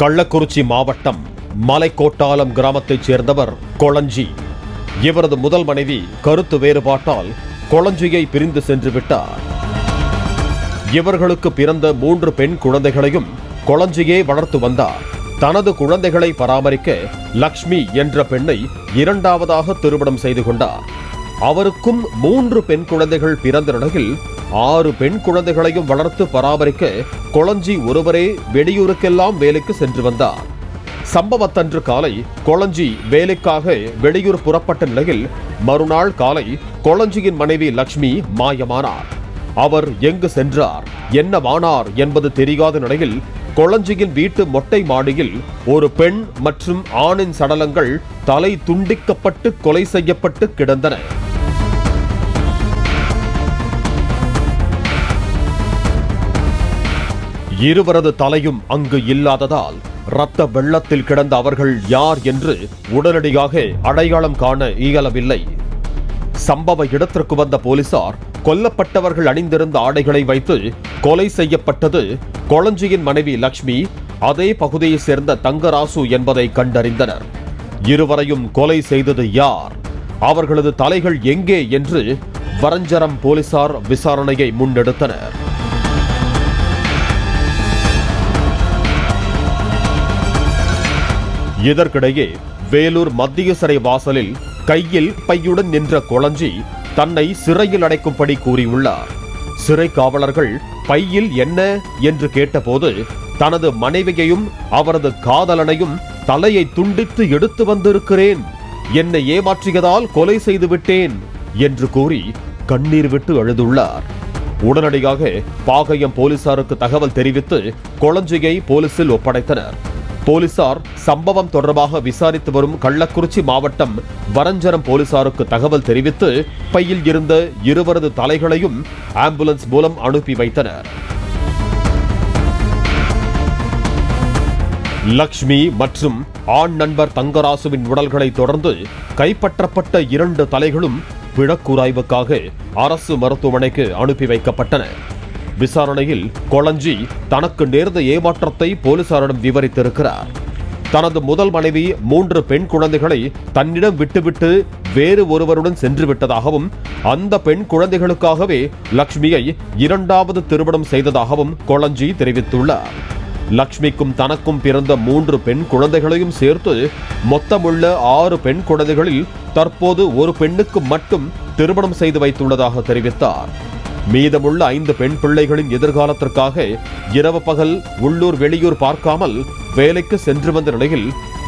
கள்ளக்குறிச்சி மாவட்டம் மலைக்கோட்டாலம் கிராமத்தைச் சேர்ந்தவர் கொளஞ்சி. இவரது முதல் மனைவி கருத்து வேறுபாட்டால் கொளஞ்சியை பிரிந்து சென்று விட்டார். இவர்களுக்கு பிறந்த 3 பெண் குழந்தைகளையும் கொளஞ்சியே வளர்த்து வந்தார். தனது குழந்தைகளை பராமரிக்க லக்ஷ்மி என்ற பெண்ணை 2வது திருமணம் செய்து கொண்டார். அவருக்கும் 3 பெண் குழந்தைகள் பிறந்த நிலையில் 6 பெண் குழந்தைகளையும் வளர்த்து பராமரிக்க கொளஞ்சி ஒருவரே வெளியூருக்கெல்லாம் வேலைக்கு சென்று வந்தார். சம்பவத்தன்று காலை கொளஞ்சி வேலைக்காக வெளியூர் புறப்பட்ட நிலையில் மறுநாள் காலை கொளஞ்சியின் மனைவி லக்ஷ்மி மாயமானார். அவர் எங்கு சென்றார், என்னவானார் என்பது தெரியாத நிலையில் கொளஞ்சியின் வீட்டு மொட்டை மாடியில் ஒரு பெண் மற்றும் ஆணின் சடலங்கள் தலை துண்டிக்கப்பட்டு கொலை செய்யப்பட்டு கிடந்தன. இருவரது தலையும் அங்கு இல்லாததால் இரத்த வெள்ளத்தில் கிடந்த அவர்கள் யார் என்று உடனடியாக அடையாளம் காண இயலவில்லை. சம்பவ இடத்திற்கு வந்த போலீசார் கொல்லப்பட்டவர்கள் அணிந்திருந்த ஆடைகளை வைத்து கொலை செய்யப்பட்டது கொளஞ்சியின் மனைவி லக்ஷ்மி, அதே பகுதியைச் சேர்ந்த தங்கராசு என்பதை கண்டறிந்தனர். இருவரையும் கொலை செய்தது யார், அவர்களது தலைகள் எங்கே என்று வரஞ்சரம் போலீசார் விசாரணையை முன்னெடுத்தனர். இதற்கிடையே வேலூர் மத்திய சிறை வாசலில் கையில் பையுடன் நின்ற கொளஞ்சி தன்னை சிறையில் அடைக்கும்படி கூறியுள்ளார். சிறை காவலர்கள் பையில் என்ன என்று கேட்டபோது தனது மனைவியையும் அவரது காதலனையும் தலையை துண்டித்து எடுத்து வந்திருக்கிறேன், என்னை ஏமாற்றியதால் கொலை செய்து விட்டேன் என்று கூறி கண்ணீர் விட்டு அழுதுள்ளார். உடனடியாக பாகயம் போலீசாருக்கு தகவல் தெரிவித்து கொளஞ்சியை போலீசில் ஒப்படைத்தனர். போலீசார் சம்பவம் தொடர்பாக விசாரித்து வரும் கள்ளக்குறிச்சி மாவட்டம் வரஞ்சரம் போலீசாருக்கு தகவல் தெரிவித்து பையில் இருந்த இருவரது தலைகளையும் ஆம்புலன்ஸ் மூலம் அனுப்பி வைத்தனர். லக்ஷ்மி மற்றும் ஆண் நண்பர் தங்கராசுவின் உடல்களை தொடர்ந்து கைப்பற்றப்பட்ட 2 தலைகளும் பிணக்கூராய்வுக்காக அரசு மருத்துவமனைக்கு அனுப்பி வைக்கப்பட்டன. விசாரணையில் கொளஞ்சி தனக்கு நேர்ந்த ஏமாற்றத்தை போலீசாரிடம் விவரித்திருக்கிறார். தனது முதல் மனைவி 3 பெண் குழந்தைகளை தன்னிடம் விட்டுவிட்டு வேறு ஒருவருடன் சென்று விட்டதாகவும் அந்த பெண் குழந்தைகளுக்காகவே லக்ஷ்மியை 2வது திருமணம் செய்ததாகவும் கொளஞ்சி தெரிவித்துள்ளார். லக்ஷ்மிக்கும் தனக்கும் பிறந்த 3 பெண் குழந்தைகளையும் சேர்த்து மொத்தமுள்ள 6 பெண் குழந்தைகளில் தற்போது ஒரு பெண்ணுக்கு மட்டும் திருமணம் செய்து வைத்துள்ளதாக தெரிவித்தார். மீதமுள்ள 5 பெண் பிள்ளைகளின் எதிர்காலத்திற்காக இரவு பகல் உள்ளூர் வெளியூர் பார்க்காமல் வேலைக்கு சென்று வந்த நிலையில்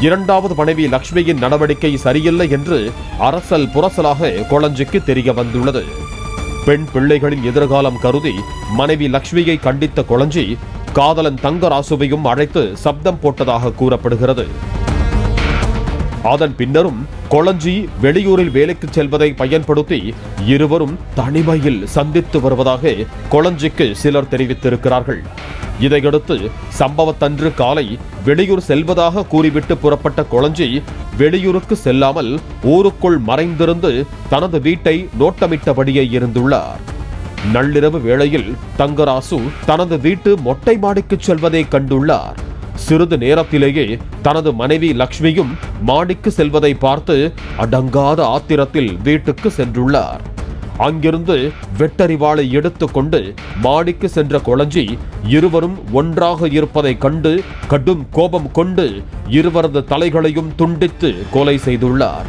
2வது மனைவி லக்ஷ்மியின் நடவடிக்கை சரியில்லை என்று அரசல் புரசலாக கொளஞ்சிக்கு தெரிய வந்துள்ளது. பெண் பிள்ளைகளின் எதிர்காலம் கருதி மனைவி லக்ஷ்மியை கண்டித்த கொளஞ்சி காதலன் தங்கராசுவையும் அழைத்து சப்தம் போட்டதாக கூறப்படுகிறது. அதன் பின்னரும் கொளஞ்சி வெளியூரில் வேலைக்கு செல்வதை பயன்படுத்தி இருவரும் தனிமையில் சந்தித்து வருவதாக கொளஞ்சிக்கு சிலர் தெரிவித்திருக்கிறார்கள். இதையடுத்து சம்பவத்தன்று காலை வெளியூர் செல்வதாக கூறிவிட்டு புறப்பட்ட கொளஞ்சி வெளியூருக்கு செல்லாமல் ஊருக்குள் மறைந்திருந்து தனது வீட்டை நோட்டமிட்டபடியே இருந்துள்ளார். நள்ளிரவு வேளையில் தங்கராசு தனது வீட்டு மொட்டை மாடிக்கு செல்வதை கண்டுள்ளார். சிறிது நேரத்திலேயே தனது மனைவி லக்ஷ்மியும் மாடிக்கு செல்வதை பார்த்து அடங்காத ஆத்திரத்தில் வீட்டுக்கு சென்றுள்ளார். அங்கிருந்து வெட்டறிவாளை எடுத்துக்கொண்டு மாடிக்கு சென்ற கொளஞ்சி இருவரும் ஒன்றாக இருப்பதை கண்டு கடும் கோபம் கொண்டு இருவரது தலைகளையும் துண்டித்து கொலை செய்துள்ளார்.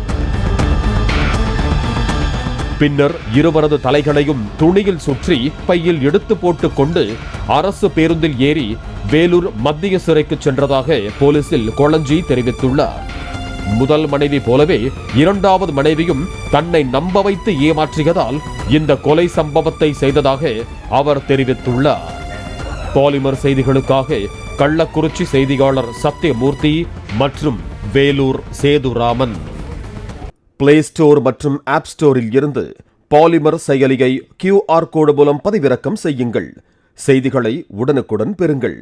பின்னர் இருவரது தலைகளையும் துணியில் சுற்றி பையில் எடுத்து போட்டுக் கொண்டு அரசு பேருந்தில் ஏறி வேலூர் மத்திய சிறைக்கு சென்றதாக போலீசில் கொளஞ்சி தெரிவித்துள்ளார். முதல் மனைவி போலவே 2வது மனைவியும் தன்னை நம்ப வைத்து ஏமாற்றியதால் இந்த கொலை சம்பவத்தை செய்ததாக அவர் தெரிவித்துள்ளார். பாலிமர் செய்திகளுக்காக கள்ளக்குறிச்சி செய்தியாளர் சத்யமூர்த்தி மற்றும் வேலூர் சேதுராமன். பிளே ஸ்டோர் மற்றும் ஆப் ஸ்டோரில் இருந்து பாலிமர் செயலியை QR கோடு மூலம் பதிவிறக்கம் செய்யுங்கள். செய்திகளை உடனுக்குடன் பெறுங்கள்.